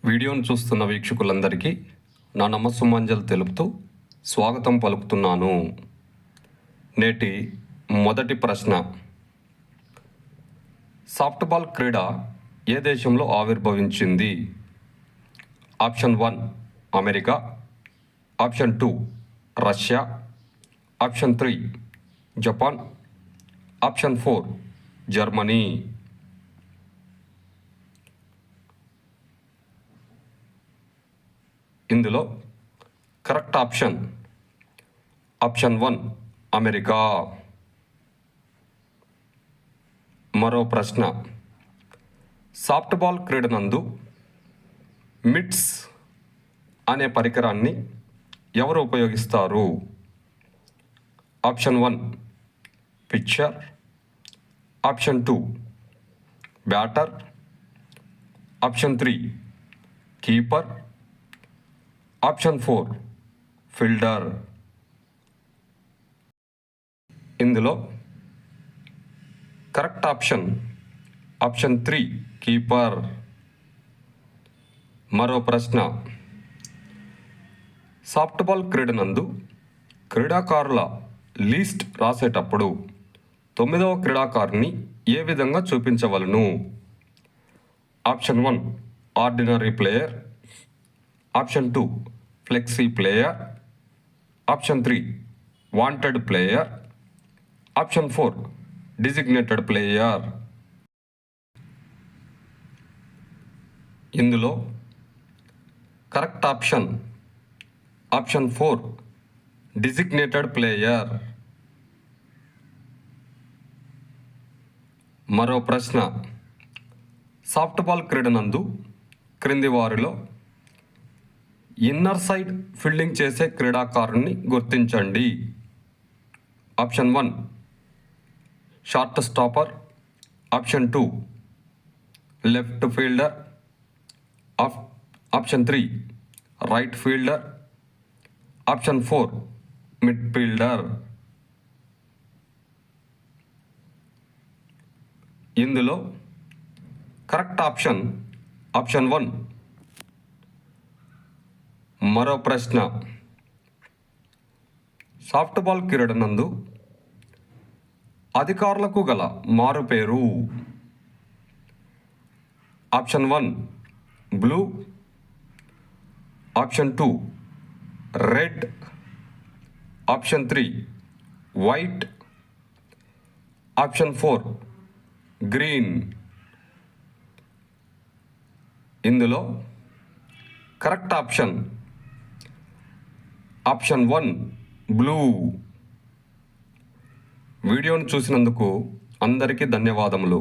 వీడియోను చూస్తున్న వీక్షకులందరికీ నా నమస్సుమాంజలు తెలుపుతూ స్వాగతం పలుకుతున్నాను. నేటి మొదటి ప్రశ్న, సాఫ్ట్బాల్ క్రీడ ఏ దేశంలో ఆవిర్భవించింది? Option 1 America, option 2 Russia, option 3 Japan, option 4 Germany. ఇందులో కరెక్ట్ ఆప్షన్ 1 అమెరికా. మరో ప్రశ్న, సాఫ్ట్బాల్ క్రీడనందు మిట్స్ అనే పరికరాన్ని ఎవరు ఉపయోగిస్తారు? Option 1 picture, option 2 batter, option 3 keeper, option 4 fielder. ఇందులో కరెక్ట్ ఆప్షన్ 3 కీపర్. మరో ప్రశ్న, సాఫ్ట్బాల్ క్రీడనందు క్రీడాకారుల లిస్ట్ రాసేటప్పుడు 9వ క్రీడాకారుని ఏ విధంగా చూపించవలను? Option 1 ordinary player, option 2 flexi player, option 3 wanted player, option 4 designated player. ఇందులో కరెక్ట్ ఆప్షన్ 4 డిజిగ్నేటెడ్ ప్లేయర్. మరో ప్రశ్న, సాఫ్ట్బాల్ క్రీడనందు క్రింది వారిలో ఇన్నర్ సైడ్ ఫీల్డింగ్ చేసే క్రీడాకారుని గుర్తించండి. Option 1 short stopper, option 2 left fielder, option 3 right fielder, option 4 mid fielder. ఇందులో correct option 1. మరో ప్రశ్న, సాఫ్ట్బాల్ క్రీడనందు అధికారులకు గల మారుపేరు? Option 1 blue, option 2 red, option 3 white, option 4 green. ఇందులో కరెక్ట్ ఆప్షన్ 1 బ్లూ. వీడియోను చూసినందుకు అందరికీ ధన్యవాదములు.